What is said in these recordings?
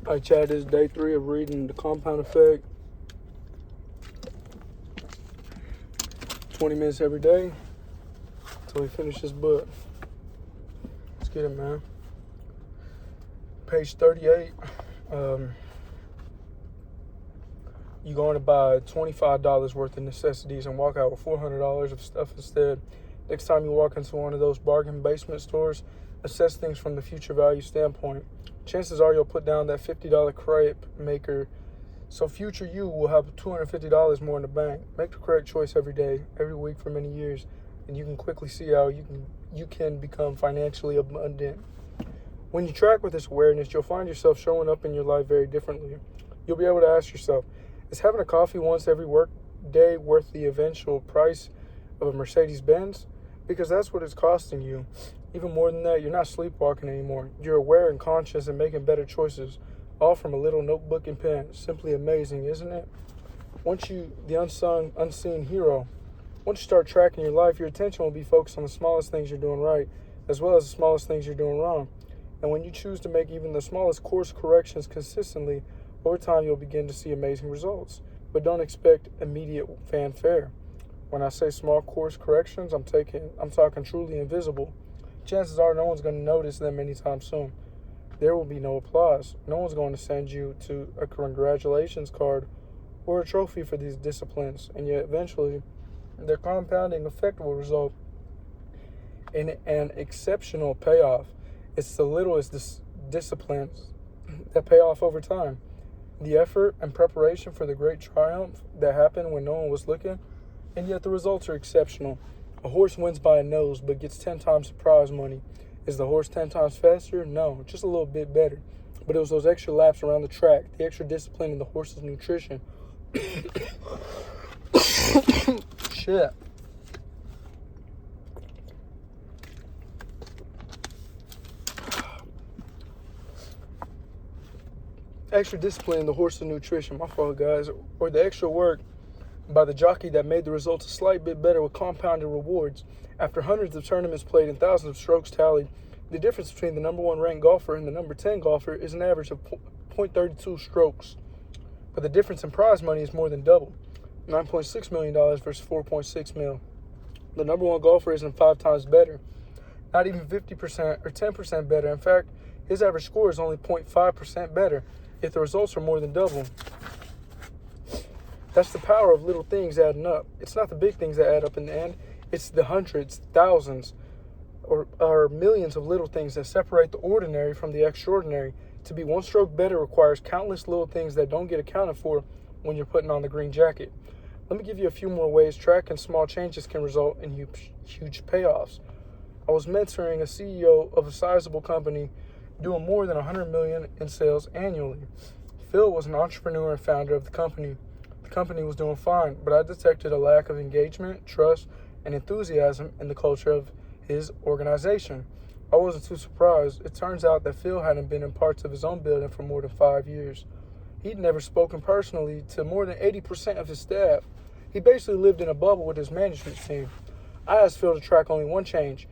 All right, Chad, this is day 3 of reading The Compound Effect. 20 minutes every day until we finish this book. Let's get it, man. Page 38. You're going to buy $25 worth of necessities and walk out with $400 of stuff instead. Next time you walk into one of those bargain basement stores, assess things from the future value standpoint. Chances are you'll put down that $50 crepe maker, so future you will have $250 more in the bank. Make the correct choice every day, every week for many years, and you can quickly see how you can become financially abundant. When you track with this awareness, you'll find yourself showing up in your life very differently. You'll be able to ask yourself, is having a coffee once every work day worth the eventual price of a Mercedes-Benz? Because that's what it's costing you. Even more than that, you're not sleepwalking anymore. You're aware and conscious and making better choices, all from a little notebook and pen. Simply amazing, isn't it? The unseen hero, once you start tracking your life, your attention will be focused on the smallest things you're doing right, as well as the smallest things you're doing wrong. And when you choose to make even the smallest course corrections consistently, over time you'll begin to see amazing results. But don't expect immediate fanfare. When I say small course corrections, I'm talking truly invisible. Chances are no one's going to notice them anytime soon. There will be no applause. No one's going to send you to a congratulations card or a trophy for these disciplines. And yet eventually, their compounding effect will result in an exceptional payoff. It's the littlest disciplines that pay off over time. The effort and preparation for the great triumph that happened when no one was looking, and yet the results are exceptional. A horse wins by a nose, but gets 10 times the prize money. Is the horse 10 times faster? No, just a little bit better. But it was those extra laps around the track, the extra discipline in the horse's nutrition. Shit. Extra discipline in the horse's nutrition, my fault, guys, or the extra work by the jockey that made the results a slight bit better with compounded rewards. After hundreds of tournaments played and thousands of strokes tallied, the difference between the number 1 ranked golfer and the number 10 golfer is an average of 0.32 strokes. But the difference in prize money is more than double, $9.6 million versus $4.6 million. The number 1 golfer isn't 5 times better, not even 50% or 10% better. In fact, his average score is only 0.5% better, yet the results are more than double. That's the power of little things adding up. It's not the big things that add up in the end. It's the hundreds, thousands, or millions of little things that separate the ordinary from the extraordinary. To be one stroke better requires countless little things that don't get accounted for when you're putting on the green jacket. Let me give you a few more ways tracking small changes can result in huge payoffs. I was mentoring a CEO of a sizable company doing more than $100 million in sales annually. Phil was an entrepreneur and founder of the company. The company was doing fine, but I detected a lack of engagement, trust, and enthusiasm in the culture of his organization. I wasn't too surprised. It turns out that Phil hadn't been in parts of his own building for more than 5 years. He'd never spoken personally to more than 80% of his staff. He basically lived in a bubble with his management team. I asked Phil to track only one change.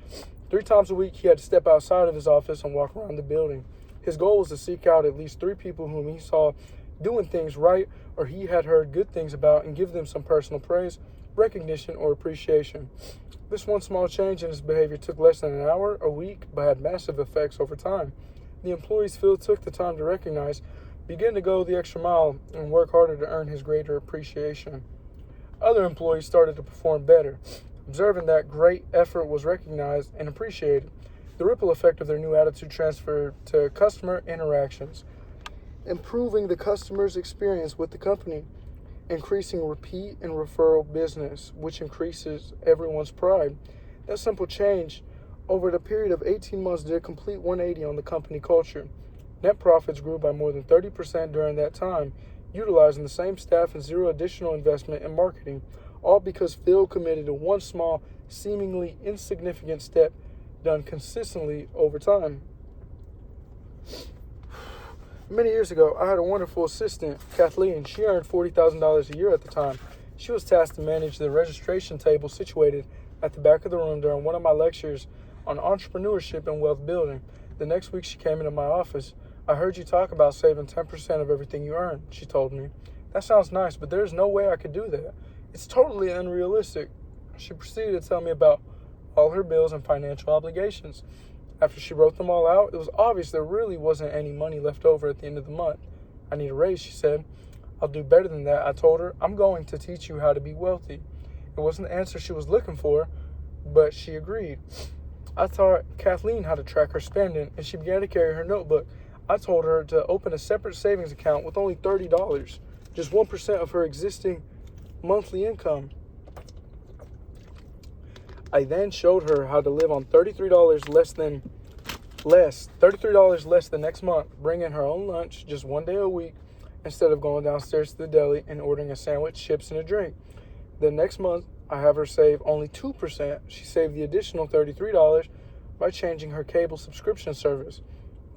3 times a week, he had to step outside of his office and walk around the building. His goal was to seek out at least 3 people whom he saw doing things right or he had heard good things about and give them some personal praise, recognition, or appreciation. This one small change in his behavior took less than an hour, a week, but had massive effects over time. The employees Phil took the time to recognize began to go the extra mile and work harder to earn his greater appreciation. Other employees started to perform better, observing that great effort was recognized and appreciated. The ripple effect of their new attitude transferred to customer interactions, improving the customer's experience with the company, increasing repeat and referral business, which increases everyone's pride. That simple change over the period of 18 months did a complete 180 on the company culture. Net profits grew by more than 30% during that time, utilizing the same staff and zero additional investment in marketing, all because Phil committed to one small, seemingly insignificant step done consistently over time. Many years ago, I had a wonderful assistant, Kathleen. She earned $40,000 a year at the time. She was tasked to manage the registration table situated at the back of the room during one of my lectures on entrepreneurship and wealth building. The next week, she came into my office. I heard you talk about saving 10% of everything you earn, she told me. That sounds nice, but there's no way I could do that. It's totally unrealistic. She proceeded to tell me about all her bills and financial obligations. After she wrote them all out, it was obvious there really wasn't any money left over at the end of the month. I need a raise, she said. I'll do better than that, I told her. I'm going to teach you how to be wealthy. It wasn't the answer she was looking for, but she agreed. I taught Kathleen how to track her spending, and she began to carry her notebook. I told her to open a separate savings account with only $30, just 1% of her existing monthly income. I then showed her how to live on $33 less the next month, bringing her own lunch just one day a week instead of going downstairs to the deli and ordering a sandwich, chips, and a drink. The next month, I have her save only 2%. She saved the additional $33 by changing her cable subscription service.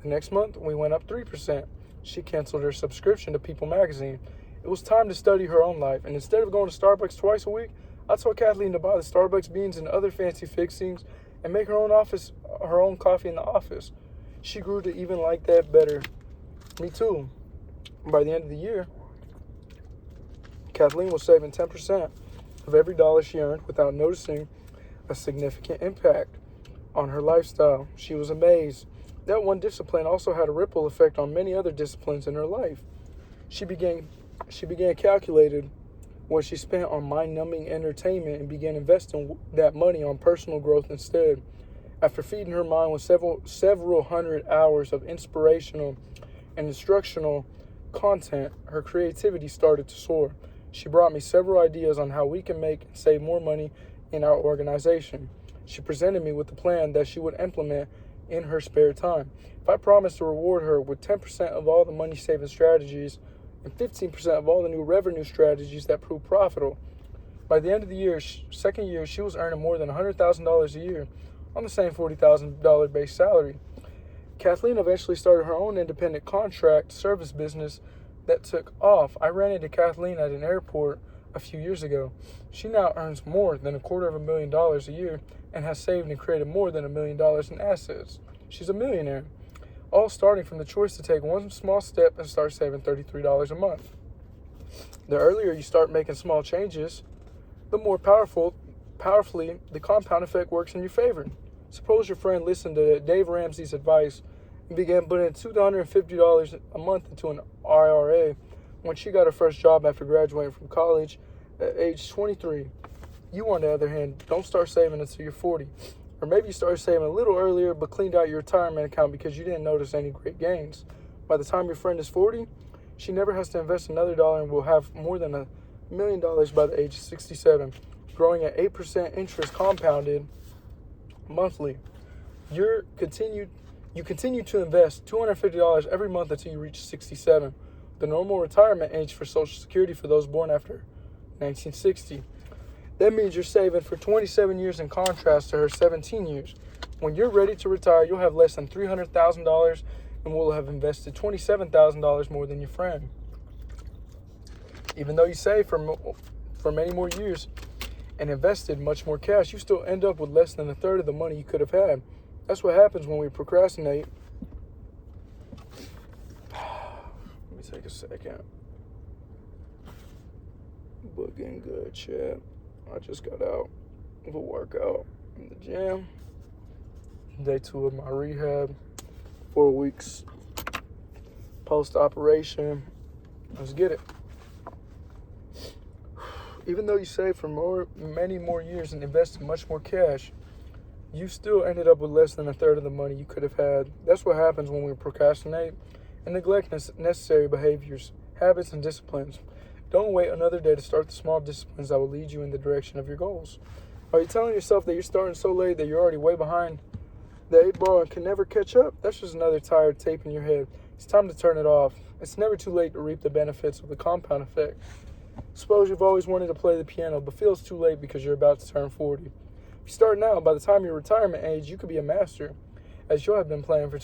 The next month, we went up 3%. She canceled her subscription to People magazine. It was time to study her own life, and instead of going to Starbucks twice a week, I told Kathleen to buy the Starbucks beans and other fancy fixings and make her own coffee in the office. She grew to even like that better. Me too. By the end of the year, Kathleen was saving 10% of every dollar she earned without noticing a significant impact on her lifestyle. She was amazed. That one discipline also had a ripple effect on many other disciplines in her life. She began calculating what she spent on mind-numbing entertainment and began investing that money on personal growth instead. After feeding her mind with several hundred hours of inspirational and instructional content, her creativity started to soar. She brought me several ideas on how we can make and save more money in our organization. She presented me with a plan that she would implement in her spare time. If I promised to reward her with 10% of all the money-saving strategies and 15% of all the new revenue strategies that proved profitable. By the end of the year, second year, she was earning more than $100,000 a year on the same $40,000 base salary. Kathleen eventually started her own independent contract service business that took off. I ran into Kathleen at an airport a few years ago. She now earns more than $250,000 a year and has saved and created more than $1 million in assets. She's a millionaire, all starting from the choice to take one small step and start saving $33 a month. The earlier you start making small changes, the more powerfully the compound effect works in your favor. Suppose your friend listened to Dave Ramsey's advice and began putting $250 a month into an IRA when she got her first job after graduating from college at age 23. You, on the other hand, don't start saving until you're 40. Or maybe you started saving a little earlier but cleaned out your retirement account because you didn't notice any great gains. By the time your friend is 40, she never has to invest another dollar and will have more than $1 million by the age of 67, growing at 8% interest compounded monthly. You continue to invest $250 every month until you reach 67, the normal retirement age for Social Security for those born after 1960. That means you're saving for 27 years in contrast to her 17 years. When you're ready to retire, you'll have less than $300,000 and will have invested $27,000 more than your friend. Even though you saved for many more years and invested much more cash, you still end up with less than a third of the money you could have had. That's what happens when we procrastinate. Let me take a second. Looking good, chat. I just got out of a workout in the gym. Day 2 of my rehab. 4 weeks post-operation. Let's get it. Even though you saved for many more years and invested much more cash, you still ended up with less than a third of the money you could have had. That's what happens when we procrastinate and neglect necessary behaviors, habits, and disciplines. Don't wait another day to start the small disciplines that will lead you in the direction of your goals. Are you telling yourself that you're starting so late that you're already way behind the 8 ball and can never catch up? That's just another tired tape in your head. It's time to turn it off. It's never too late to reap the benefits of the compound effect. Suppose you've always wanted to play the piano, but feel it's too late because you're about to turn 40. If you start now, by the time your retirement age, you could be a master, as you'll have been playing for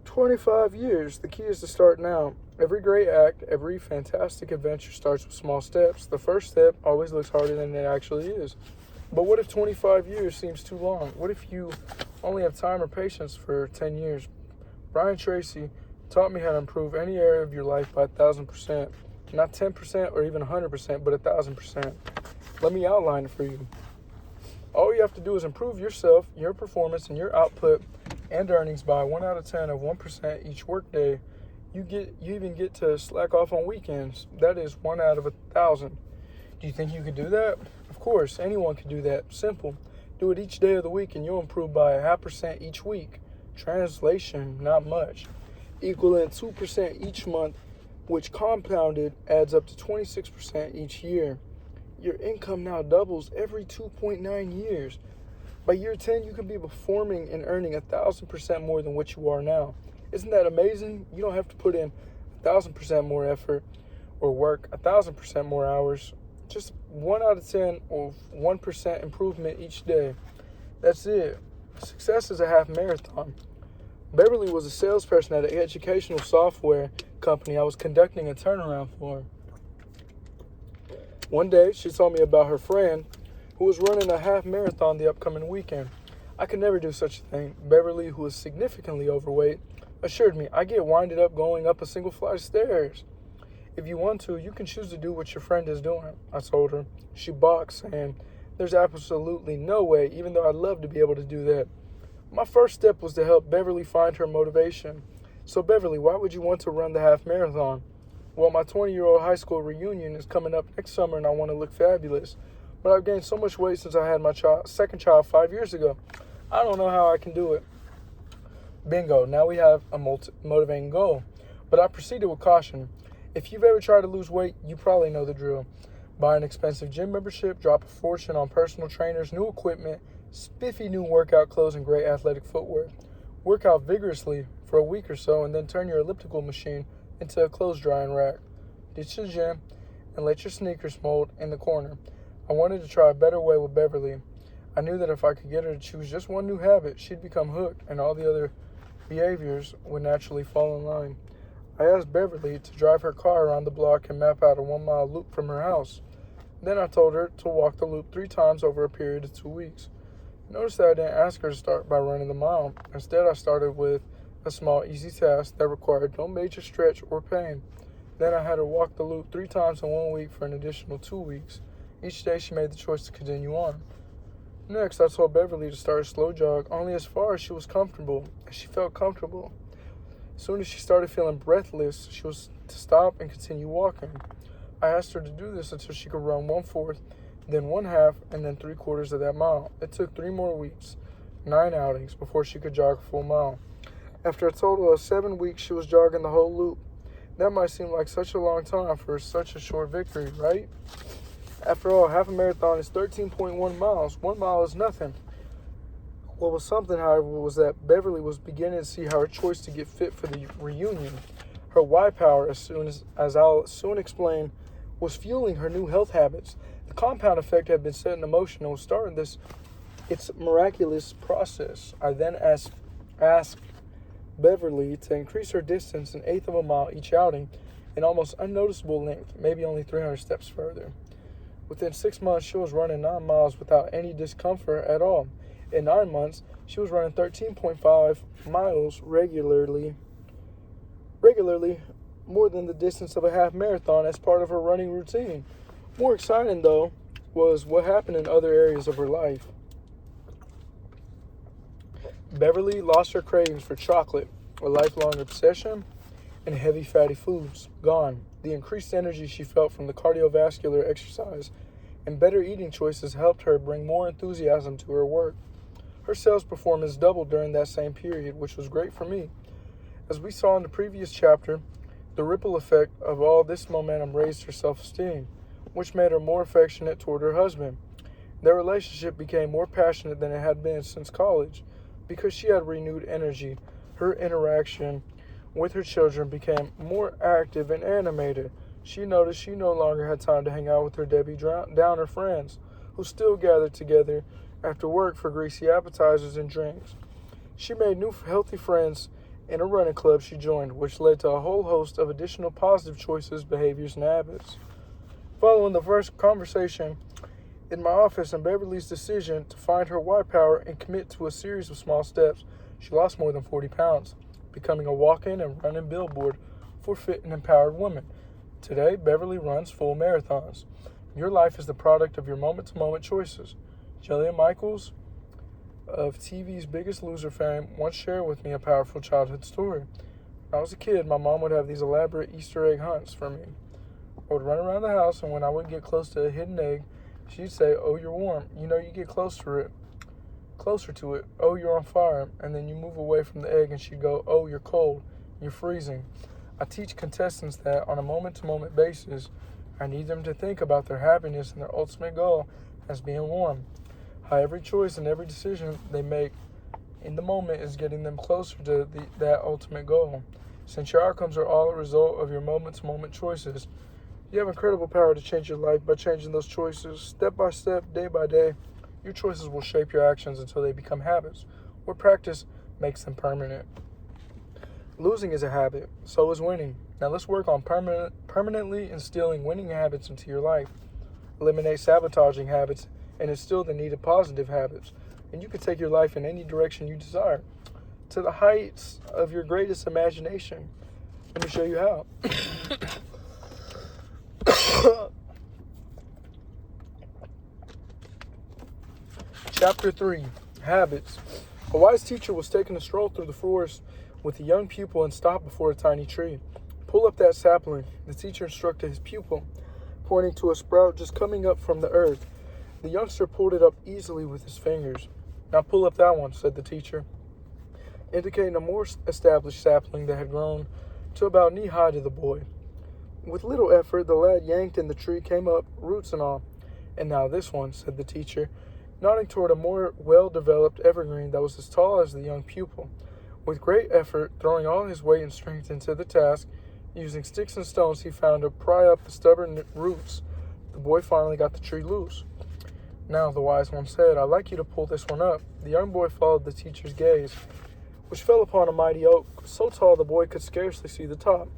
25 years. The key is to start now. Every great act, every fantastic adventure starts with small steps. The first step always looks harder than it actually is. But what if 25 years seems too long? What if you only have time or patience for 10 years? Brian Tracy taught me how to improve any area of your life by 1,000%. Not 10% or even 100%, but 1,000%. Let me outline it for you. All you have to do is improve yourself, your performance, and your output and earnings by 1 out of 10 of 1% each workday. You even get to slack off on weekends. That is 1 out of 1,000. Do you think you could do that? Of course, anyone can do that. Simple. Do it each day of the week and you'll improve by 0.5% each week. Translation, not much. Equivalent 2% each month, which compounded adds up to 26% each year. Your income now doubles every 2.9 years. By year 10, you can be performing and earning 1,000% more than what you are now. Isn't that amazing? You don't have to put in 1,000% more effort or work 1,000% more hours. Just 1 out of 10 or 1% improvement each day. That's it. Success is a half marathon. Beverly was a salesperson at an educational software company I was conducting a turnaround for. One day, she told me about her friend who was running a half marathon the upcoming weekend. I could never do such a thing. Beverly, who was significantly overweight, assured me I get winded up going up a single flight of stairs. If you want to, you can choose to do what your friend is doing, I told her. She balked, saying, there's absolutely no way, even though I'd love to be able to do that. My first step was to help Beverly find her motivation. So Beverly, why would you want to run the half marathon? Well, my 20-year-old high school reunion is coming up next summer and I want to look fabulous. But I've gained so much weight since I had my second child 5 years ago. I don't know how I can do it. Bingo, now we have a motivating goal. But I proceeded with caution. If you've ever tried to lose weight, you probably know the drill. Buy an expensive gym membership, drop a fortune on personal trainers, new equipment, spiffy new workout clothes, and great athletic footwear. Work out vigorously for a week or so and then turn your elliptical machine into a clothes drying rack. Ditch the gym and let your sneakers mold in the corner. I wanted to try a better way with Beverly. I knew that if I could get her to choose just one new habit, she'd become hooked and all the other behaviors would naturally fall in line. I asked Beverly to drive her car around the block and map out a 1-mile loop from her house. Then I told her to walk the loop 3 times over a period of 2 weeks. Notice that I didn't ask her to start by running the mile. Instead, I started with a small, easy task that required no major stretch or pain. Then I had her walk the loop 3 times in 1 week for an additional 2 weeks. Each day, she made the choice to continue on. Next, I told Beverly to start a slow jog only as far as she was comfortable, as she felt comfortable. As soon as she started feeling breathless, she was to stop and continue walking. I asked her to do this until she could run 1/4, then 1/2, and then 3/4 of that mile. It took 3 more weeks, 9 outings, before she could jog a full mile. After a total of 7 weeks, she was jogging the whole loop. That might seem like such a long time for such a short victory, right? After all, half a marathon is 13.1 miles. 1 mile is nothing. What was something, however, was that Beverly was beginning to see how her choice to get fit for the reunion, her Y power, as I'll soon explain, was fueling her new health habits. The compound effect had been set in motion and was starting its miraculous process. I then asked Beverly to increase her distance 1/8 of a mile each outing, an almost unnoticeable length, maybe only 300 steps further. Within 6 months, she was running 9 miles without any discomfort at all. In 9 months, she was running 13.5 miles regularly, more than the distance of a half marathon as part of her running routine. More exciting, though, was what happened in other areas of her life. Beverly lost her cravings for chocolate, a lifelong obsession, and heavy fatty foods. Gone. The increased energy she felt from the cardiovascular exercise and better eating choices helped her bring more enthusiasm to her work. Her sales performance doubled during that same period, which was great for me. As we saw in the previous chapter, the ripple effect of all this momentum raised her self-esteem, which made her more affectionate toward her husband. Their relationship became more passionate than it had been since college. Because she had renewed energy, her interaction with her children became more active and animated. She noticed she no longer had time to hang out with her Debbie Downer friends, who still gathered together after work for greasy appetizers and drinks. She made new healthy friends in a running club she joined, which led to a whole host of additional positive choices, behaviors, and habits. Following the first conversation in my office and Beverly's decision to find her Y power and commit to a series of small steps, she lost more than 40 pounds. becoming a walk-in and run-in billboard for fit and empowered women. Today, Beverly runs full marathons. Your life is the product of your moment-to-moment choices. Jillian Michaels of TV's Biggest Loser fame once shared with me a powerful childhood story. When I was a kid, my mom would have these elaborate Easter egg hunts for me. I would run around the house, and when I would get close to a hidden egg, she'd say, "Oh, you're warm. You know, you get closer to it. Oh, you're on fire." And then you move away from the egg, and she'd go, "Oh, you're cold. You're freezing." I teach contestants that on a moment-to-moment basis, I need them to think about their happiness and their ultimate goal as being warm. How every choice and every decision they make in the moment is getting them closer to that ultimate goal. Since your outcomes are all a result of your moment-to-moment choices, you have incredible power to change your life by changing those choices. Step by step, day by day, your choices will shape your actions until they become habits, where practice makes them permanent. Losing is a habit, so is winning. Now let's work on permanently instilling winning habits into your life. Eliminate sabotaging habits and instill the needed positive habits. And you can take your life in any direction you desire, to the heights of your greatest imagination. Let me show you how. Chapter 3, Habits. A wise teacher was taking a stroll through the forest with a young pupil and stopped before a tiny tree. "Pull up that sapling," the teacher instructed his pupil, pointing to a sprout just coming up from the earth. The youngster pulled it up easily with his fingers. "Now pull up that one," said the teacher, indicating a more established sapling that had grown to about knee-high to the boy. With little effort, the lad yanked and the tree came up, roots and all. "And now this one," said the teacher, nodding toward a more well-developed evergreen that was as tall as the young pupil. With great effort, throwing all his weight and strength into the task, using sticks and stones he found to pry up the stubborn roots, the boy finally got the tree loose. "Now," the wise one said, "I'd like you to pull this one up." The young boy followed the teacher's gaze, which fell upon a mighty oak, so tall the boy could scarcely see the top.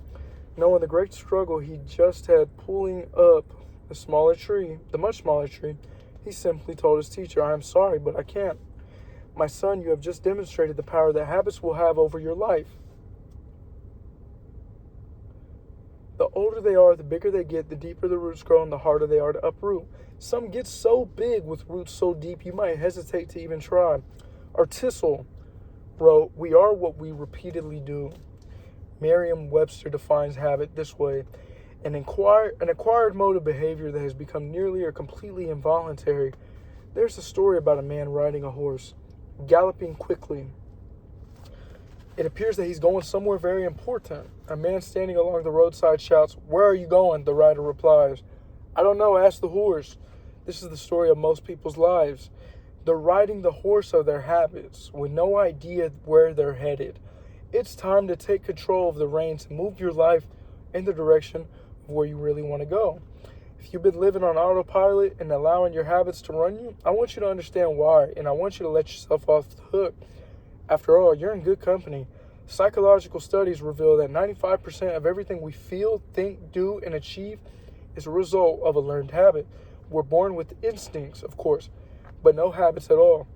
Knowing the great struggle he just had pulling up the much smaller tree, he simply told his teacher, "I am sorry, but I can't. My son, you have just demonstrated the power that habits will have over your life. The older they are, the bigger they get, the deeper the roots grow, and the harder they are to uproot. Some get so big with roots so deep you might hesitate to even try." Artisel wrote, "We are what we repeatedly do." Merriam-Webster defines habit this way: an acquired mode of behavior that has become nearly or completely involuntary. There's a story about a man riding a horse, galloping quickly. It appears that he's going somewhere very important. A man standing along the roadside shouts, "Where are you going?" The rider replies, "I don't know, ask the horse." This is the story of most people's lives. They're riding the horse of their habits with no idea where they're headed. It's time to take control of the reins and move your life in the direction of where you really want to go. If you've been living on autopilot and allowing your habits to run you, I want you to understand why, and I want you to let yourself off the hook. After all, you're in good company. Psychological studies reveal that 95% of everything we feel, think, do, and achieve is a result of a learned habit. We're born with instincts, of course, but no habits at all.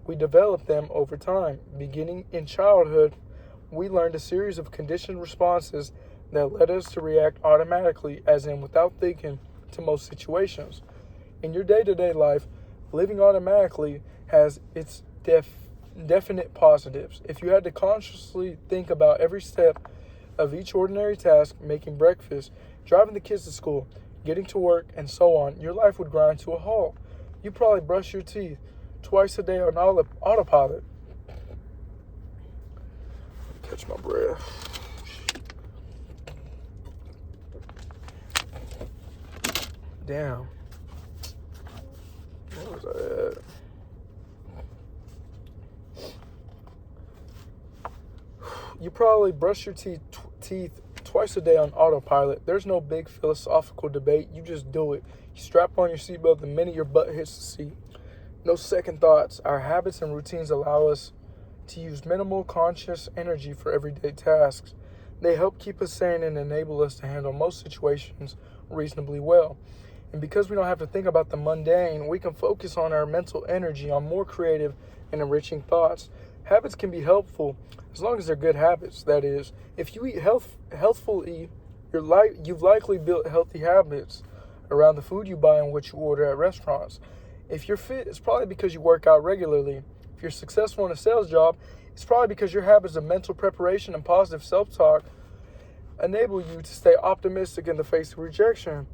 We develop them over time. Beginning in childhood, we learned a series of conditioned responses that led us to react automatically, as in without thinking, to most situations. In your day-to-day life, living automatically has its definite positives. If you had to consciously think about every step of each ordinary task, making breakfast, driving the kids to school, getting to work, and so on, your life would grind to a halt. You probably brush your teeth twice a day on autopilot. Catch my breath. Damn. Where was I at? You probably brush your teeth twice a day on autopilot. There's no big philosophical debate. You just do it. You strap on your seatbelt the minute your butt hits the seat. No second thoughts. Our habits and routines allow us to use minimal conscious energy for everyday tasks. They help keep us sane and enable us to handle most situations reasonably well. And because we don't have to think about the mundane, we can focus on our mental energy on more creative and enriching thoughts. Habits can be helpful as long as they're good habits. That is, if you eat healthfully, you've likely built healthy habits around the food you buy and what you order at restaurants. If you're fit, it's probably because you work out regularly. If you're successful in a sales job, it's probably because your habits of mental preparation and positive self-talk enable you to stay optimistic in the face of rejection.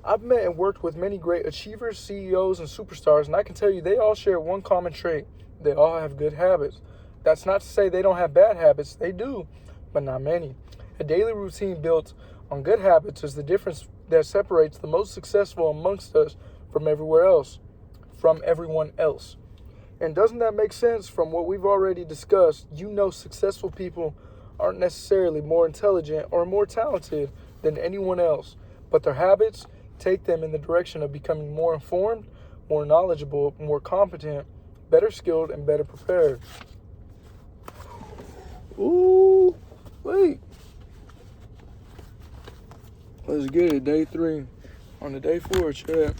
I've met and worked with many great achievers, CEOs, and superstars, and I can tell you they all share one common trait. They all have good habits. That's not to say they don't have bad habits. They do, but not many. A daily routine built on good habits is the difference that separates the most successful amongst us from everyone else. And doesn't that make sense from what we've already discussed? Successful people aren't necessarily more intelligent or more talented than anyone else, but their habits take them in the direction of becoming more informed, more knowledgeable, more competent, better skilled, and better prepared. Ooh, wait. Let's get it. Day 3. On the day 4, chat.